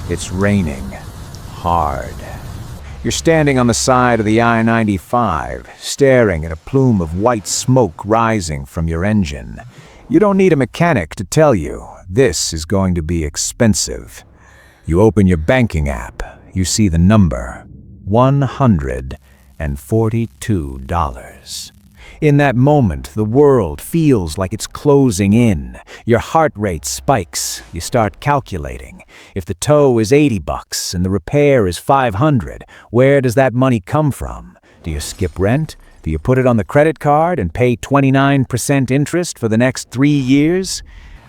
It's raining. Hard. You're standing on the side of the I-95, staring at a plume of white smoke rising from your engine. You don't need a mechanic to tell you, this is going to be expensive. You open your banking app. You see the number. $142. In that moment, the world feels like it's closing in. Your heart rate spikes. You start calculating. If the tow is $80 and the repair is $500, where does that money come from? Do you skip rent? Do you put it on the credit card and pay 29% interest for the next 3 years?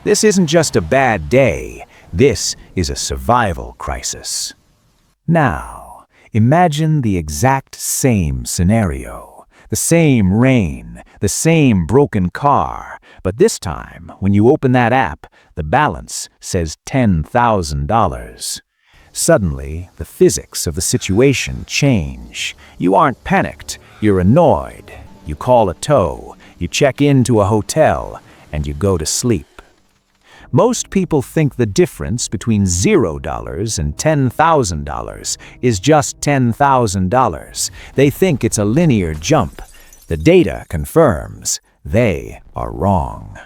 This isn't just a bad day. This is a survival crisis. Now, imagine the exact same scenario. The same rain, the same broken car, but this time, when you open that app, the balance says $10,000. Suddenly, the physics of the situation change. You aren't panicked, you're annoyed. You call a tow, you check into a hotel, and you go to sleep. Most people think the difference between $0 and $10,000 is just $10,000. They think it's a linear jump. The data confirms they are wrong.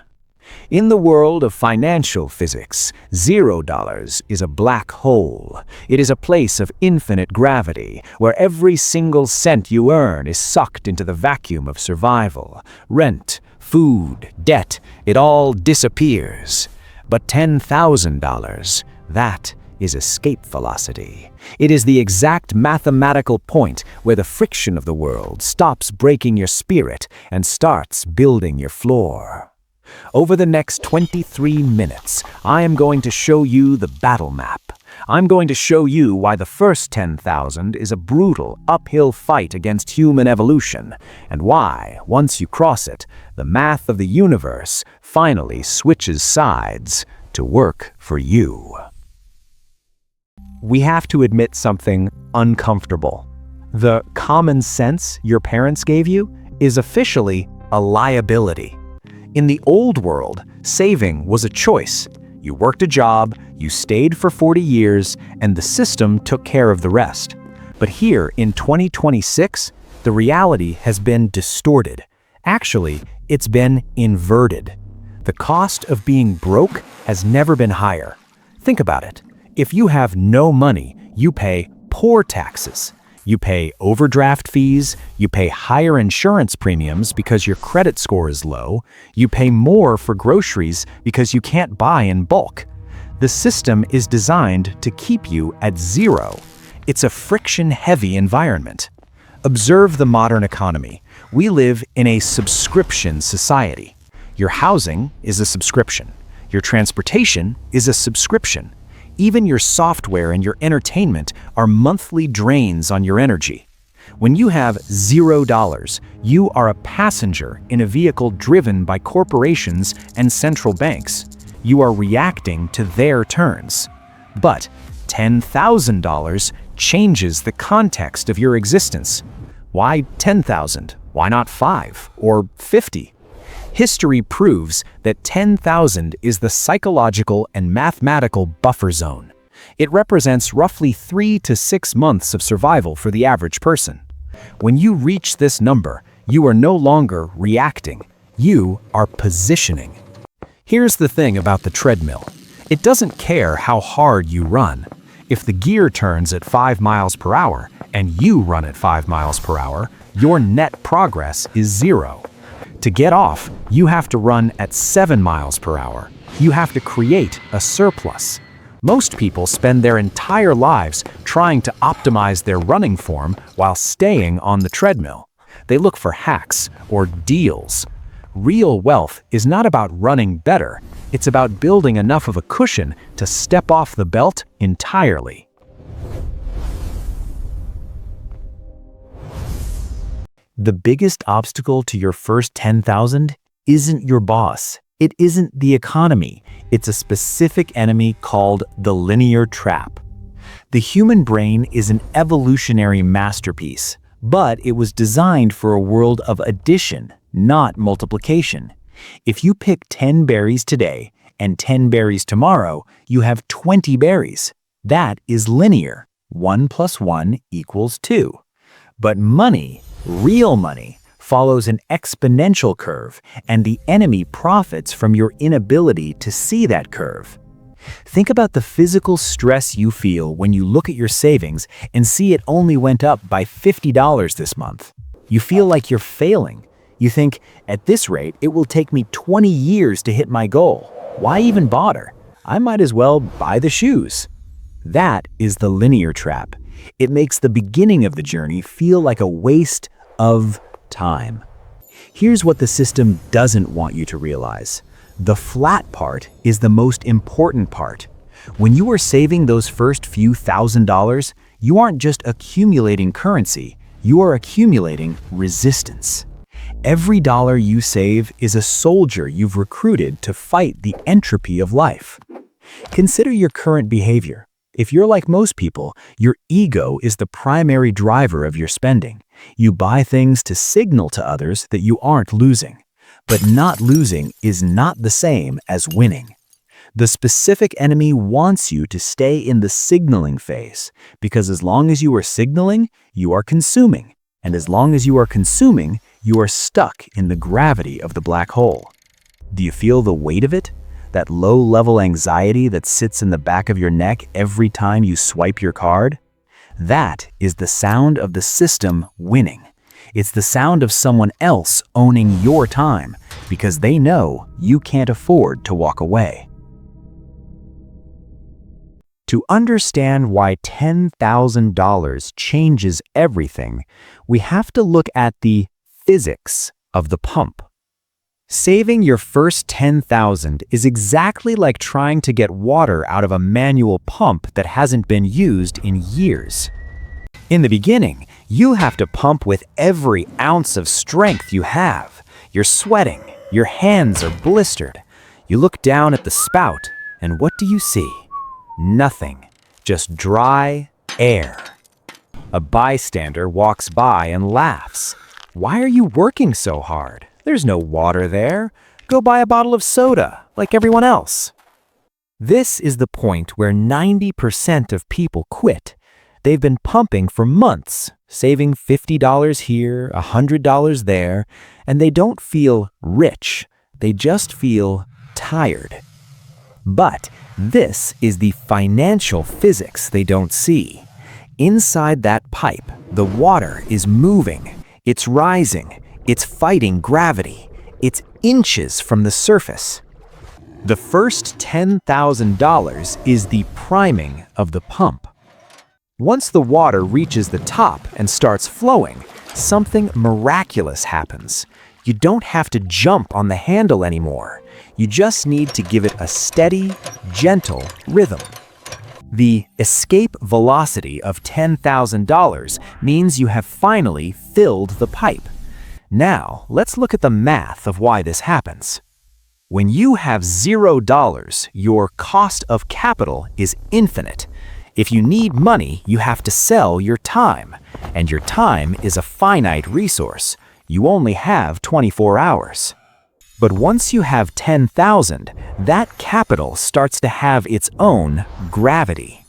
In the world of financial physics, $0 is a black hole. It is a place of infinite gravity, where every single cent you earn is sucked into the vacuum of survival. Rent, food, debt, it all disappears. But $10,000, that is escape velocity. It is the exact mathematical point where the friction of the world stops breaking your spirit and starts building your floor. Over the next 23 minutes, I am going to show you the battle map. I'm going to show you why the first 10,000 is a brutal uphill fight against human evolution, and why, once you cross it, the math of the universe finally switches sides to work for you. We have to admit something uncomfortable. The common sense your parents gave you is officially a liability. In the old world, saving was a choice. You worked a job, you stayed for 40 years, and the system took care of the rest. But here in 2026, the reality has been distorted. Actually, it's been inverted. The cost of being broke has never been higher. Think about it. If you have no money, you pay poor taxes. You pay overdraft fees, you pay higher insurance premiums because your credit score is low, you pay more for groceries because you can't buy in bulk. The system is designed to keep you at zero. It's a friction-heavy environment. Observe the modern economy. We live in a subscription society. Your housing is a subscription. Your transportation is a subscription. Even your software and your entertainment are monthly drains on your energy. When you have $0, you are a passenger in a vehicle driven by corporations and central banks. You are reacting to their turns. But $10,000 changes the context of your existence. Why 10,000? Why not 5 or 50? History proves that 10,000 is the psychological and mathematical buffer zone. It represents roughly 3 to 6 months of survival for the average person. When you reach this number, you are no longer reacting. You are positioning. Here's the thing about the treadmill. It doesn't care how hard you run. If the gear turns at 5 miles per hour and you run at 5 miles per hour, your net progress is 0. To get off, you have to run at 7 miles per hour. You have to create a surplus. Most people spend their entire lives trying to optimize their running form while staying on the treadmill. They look for hacks or deals. Real wealth is not about running better. It's about building enough of a cushion to step off the belt entirely. The biggest obstacle to your first 10,000 isn't your boss. It isn't the economy. It's a specific enemy called the linear trap. The human brain is an evolutionary masterpiece, but it was designed for a world of addition, not multiplication. If you pick 10 berries today and 10 berries tomorrow, you have 20 berries. That is linear. 1 plus 1 equals 2. But money, real money, follows an exponential curve, and the enemy profits from your inability to see that curve. Think about the physical stress you feel when you look at your savings and see it only went up by $50 this month. You feel like you're failing. You think, at this rate, it will take me 20 years to hit my goal. Why even bother? I might as well buy the shoes. That is the linear trap. It makes the beginning of the journey feel like a waste of time. Here's what the system doesn't want you to realize. The flat part is the most important part. When you are saving those first few $1,000s, you aren't just accumulating currency, you are accumulating resistance. Every dollar you save is a soldier you've recruited to fight the entropy of life. Consider your current behavior. If you're like most people, your ego is the primary driver of your spending. You buy things to signal to others that you aren't losing. But not losing is not the same as winning. The specific enemy wants you to stay in the signaling phase, because as long as you are signaling, you are consuming. And as long as you are consuming, you are stuck in the gravity of the black hole. Do you feel the weight of it? That low-level anxiety that sits in the back of your neck every time you swipe your card? That is the sound of the system winning. It's the sound of someone else owning your time because they know you can't afford to walk away. To understand why $10,000 changes everything, we have to look at the physics of the pump. Saving your first $10,000 is exactly like trying to get water out of a manual pump that hasn't been used in years. In the beginning, you have to pump with every ounce of strength you have. You're sweating, your hands are blistered. You look down at the spout, and what do you see? Nothing, just dry air. A bystander walks by and laughs. Why are you working so hard? There's no water there. Go buy a bottle of soda, like everyone else. This is the point where 90% of people quit. They've been pumping for months, saving $50 here, $100 there, and they don't feel rich. They just feel tired. But this is the financial physics they don't see. Inside that pipe, the water is moving. It's rising. It's fighting gravity. It's inches from the surface. The first $10,000 is the priming of the pump. Once the water reaches the top and starts flowing, something miraculous happens. You don't have to jump on the handle anymore. You just need to give it a steady, gentle rhythm. The escape velocity of $10,000 means you have finally filled the pipe. Now, let's look at the math of why this happens. When you have $0, your cost of capital is infinite. If you need money, you have to sell your time, and your time is a finite resource. You only have 24 hours. But once you have 10,000, that capital starts to have its own gravity.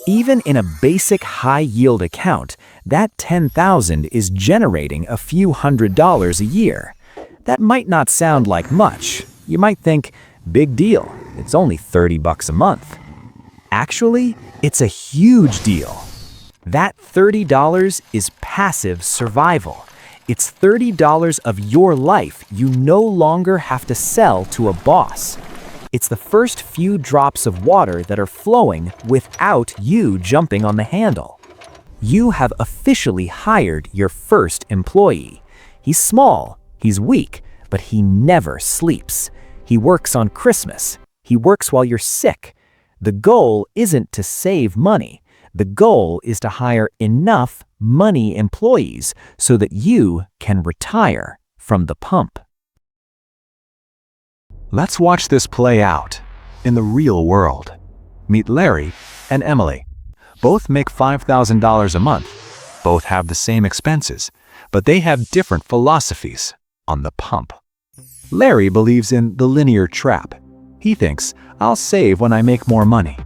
Even in a basic high-yield account, that 10,000 is generating a few $100s a year. That might not sound like much. You might think, big deal, it's only $30 a month. Actually, it's a huge deal. That $30 is passive survival. It's $30 of your life you no longer have to sell to a boss. It's the first few drops of water that are flowing without you jumping on the handle. You have officially hired your first employee. He's small, he's weak, but he never sleeps. He works on Christmas. He works while you're sick. The goal isn't to save money. The goal is to hire enough money employees so that you can retire from the pump. Let's watch this play out in the real world. Meet Larry and Emily. Both make $5,000 a month. Both have the same expenses, but they have different philosophies on the pump. Larry believes in the linear trap. He thinks, I'll save when I make more money.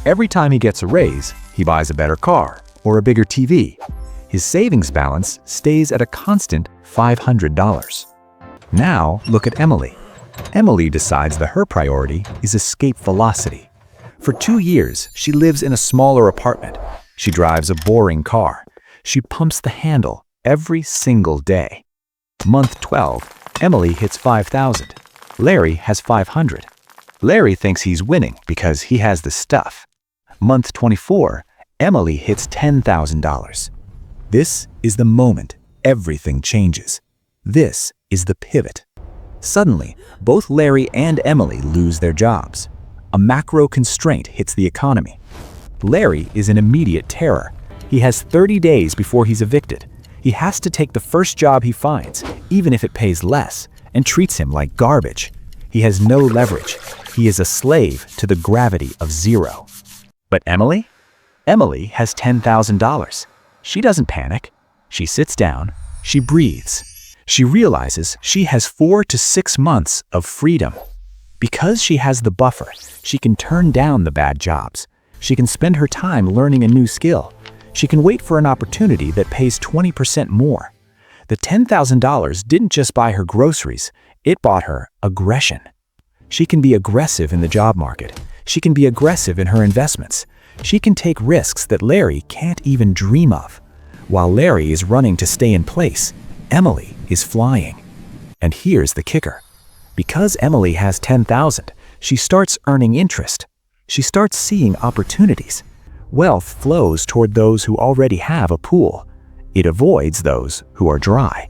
Every time he gets a raise, he buys a better car or a bigger TV. His savings balance stays at a constant $500. Now look at Emily. Emily decides that her priority is escape velocity. For 2 years, she lives in a smaller apartment. She drives a boring car. She pumps the handle every single day. Month 12, Emily hits 5,000. Larry has 500. Larry thinks he's winning because he has the stuff. Month 24, Emily hits $10,000. This is the moment everything changes. This is the pivot. Suddenly, both Larry and Emily lose their jobs. A macro constraint hits the economy. Larry is in immediate terror. He has 30 days before he's evicted. He has to take the first job he finds, even if it pays less, and treats him like garbage. He has no leverage. He is a slave to the gravity of zero. But Emily? Emily has $10,000. She doesn't panic. She sits down. She breathes. She realizes she has 4 to 6 months of freedom. Because she has the buffer, she can turn down the bad jobs. She can spend her time learning a new skill. She can wait for an opportunity that pays 20% more. The $10,000 didn't just buy her groceries, it bought her aggression. She can be aggressive in the job market. She can be aggressive in her investments. She can take risks that Larry can't even dream of. While Larry is running to stay in place, Emily is flying. And here's the kicker. Because Emily has $10,000, she starts earning interest. She starts seeing opportunities. Wealth flows toward those who already have a pool. It avoids those who are dry.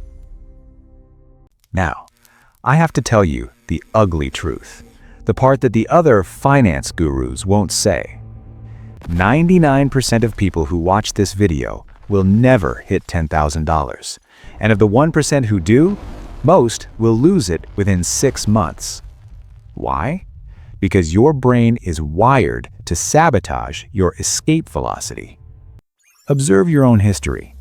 Now, I have to tell you the ugly truth, the part that the other finance gurus won't say. 99% of people who watch this video will never hit $10,000. And of the 1% who do, most will lose it within 6 months. Why? Because your brain is wired to sabotage your escape velocity. Observe your own history.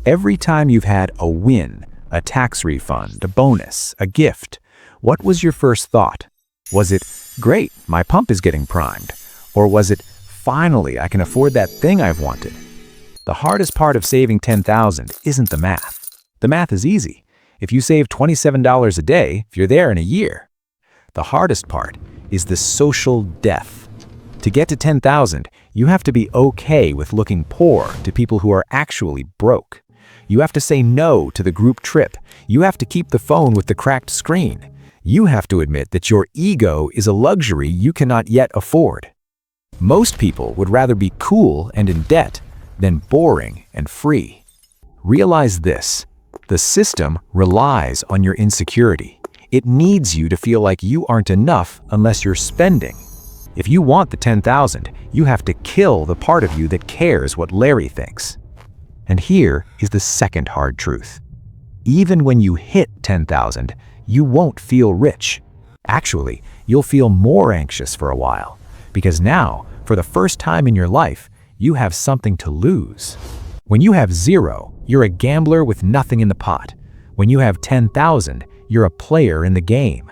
Every time you've had a win, a tax refund, a bonus, a gift, what was your first thought? Was it, great, my pump is getting primed? Or was it, finally, I can afford that thing I've wanted? The hardest part of saving $10,000 isn't the math. The math is easy. If you save $27 a day, you're there in a year. The hardest part is the social death. To get to $10,000, you have to be okay with looking poor to people who are actually broke. You have to say no to the group trip. You have to keep the phone with the cracked screen. You have to admit that your ego is a luxury you cannot yet afford. Most people would rather be cool and in debt than boring and free. Realize this: the system relies on your insecurity. It needs you to feel like you aren't enough unless you're spending. If you want the $10,000, you have to kill the part of you that cares what Larry thinks. And here is the second hard truth. Even when you hit $10,000, you won't feel rich. Actually, you'll feel more anxious for a while, because now, for the first time in your life, you have something to lose. When you have zero, you're a gambler with nothing in the pot. When you have 10,000, you're a player in the game.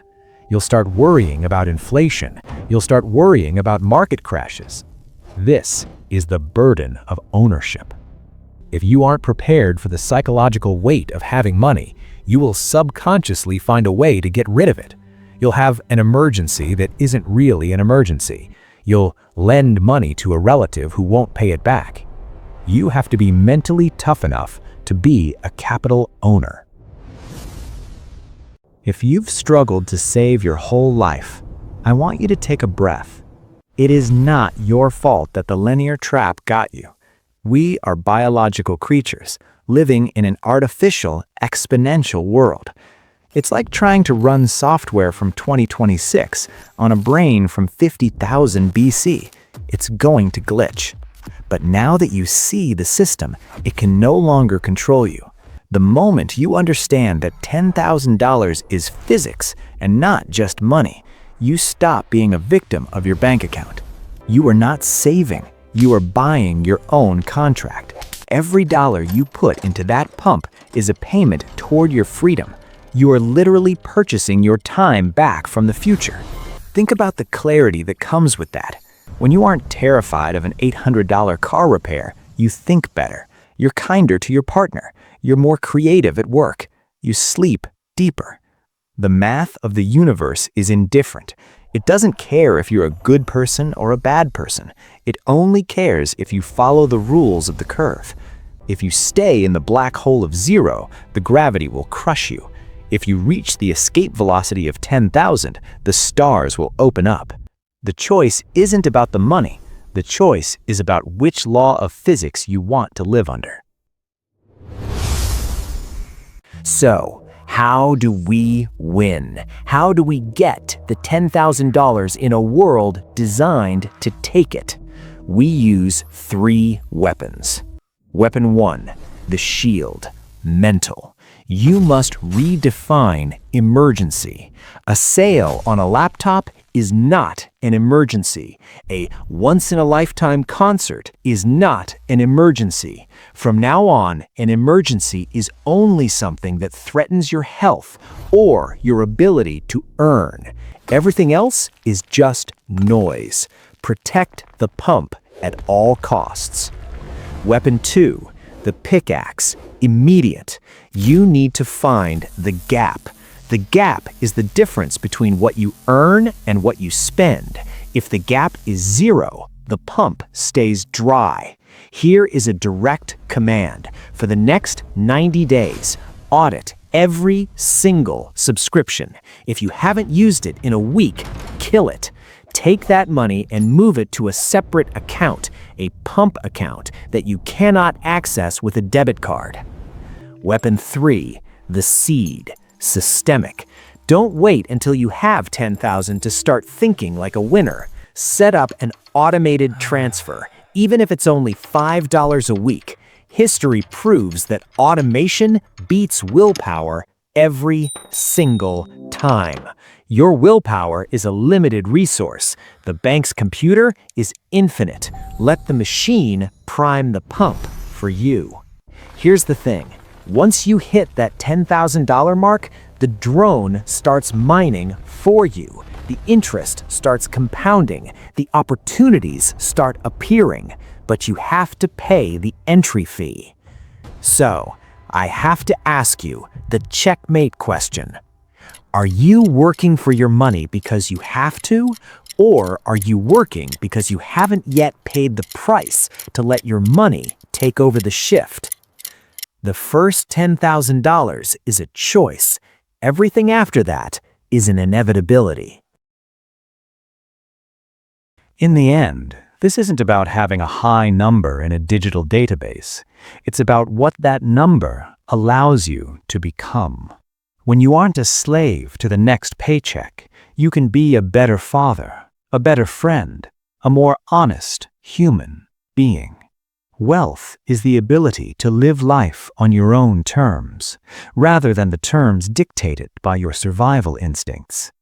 You'll start worrying about inflation. You'll start worrying about market crashes. This is the burden of ownership. If you aren't prepared for the psychological weight of having money, you will subconsciously find a way to get rid of it. You'll have an emergency that isn't really an emergency. You'll lend money to a relative who won't pay it back. You have to be mentally tough enough to be a capital owner. If you've struggled to save your whole life, I want you to take a breath. It is not your fault that the linear trap got you. We are biological creatures living in an artificial, exponential world. It's like trying to run software from 2026 on a brain from 50,000 BC. It's going to glitch. But now that you see the system, it can no longer control you. The moment you understand that $10,000 is physics and not just money, you stop being a victim of your bank account. You are not saving. You are buying your own contract. Every dollar you put into that pump is a payment toward your freedom. You are literally purchasing your time back from the future. Think about the clarity that comes with that. When you aren't terrified of an $800 car repair, you think better. You're kinder to your partner. You're more creative at work. You sleep deeper. The math of the universe is indifferent. It doesn't care if you're a good person or a bad person. It only cares if you follow the rules of the curve. If you stay in the black hole of zero, the gravity will crush you. If you reach the escape velocity of 10,000, the stars will open up. The choice isn't about the money. The choice is about which law of physics you want to live under. So, how do we win? How do we get the $10,000 in a world designed to take it? We use 3 weapons. Weapon 1, the shield, mental. You must redefine emergency. A sale on a laptop is not an emergency. A once-in-a-lifetime concert is not an emergency. From now on, an emergency is only something that threatens your health or your ability to earn. Everything else is just noise. Protect the pump at all costs. Weapon 2, the pickaxe, immediate. You need to find the gap. The gap is the difference between what you earn and what you spend. If the gap is 0, the pump stays dry. Here is a direct command. For the next 90 days, audit every single subscription. If you haven't used it in a week, kill it. Take that money and move it to a separate account, a pump account that you cannot access with a debit card. Weapon 3, the seed, systemic. Don't wait until you have 10,000 to start thinking like a winner. Set up an automated transfer, even if it's only $5 a week. History proves that automation beats willpower every single time. Your willpower is a limited resource. The bank's computer is infinite. Let the machine prime the pump for you. Here's the thing. Once you hit that $10,000 mark, the drone starts mining for you. The interest starts compounding. The opportunities start appearing. But you have to pay the entry fee. So, I have to ask you the checkmate question. Are you working for your money because you have to? Or are you working because you haven't yet paid the price to let your money take over the shift? The first $10,000 is a choice. Everything after that is an inevitability. In the end, this isn't about having a high number in a digital database. It's about what that number allows you to become. When you aren't a slave to the next paycheck, you can be a better father, a better friend, a more honest human being. Wealth is the ability to live life on your own terms, rather than the terms dictated by your survival instincts.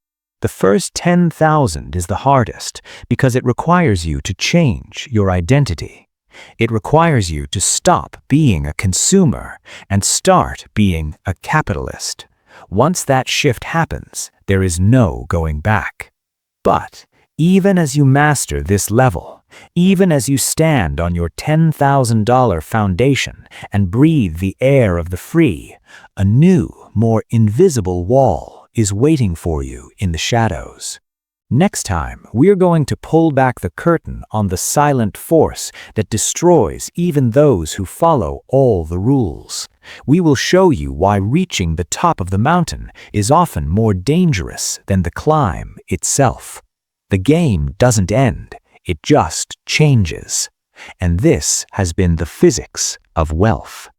The first 10,000 is the hardest because it requires you to change your identity. It requires you to stop being a consumer and start being a capitalist. Once that shift happens, there is no going back. But even as you master this level, even as you stand on your $10,000 foundation and breathe the air of the free, a new, more invisible wall is waiting for you in the shadows. Next time, we're going to pull back the curtain on the silent force that destroys even those who follow all the rules. We will show you why reaching the top of the mountain is often more dangerous than the climb itself. The game doesn't end, it just changes. And this has been the physics of wealth.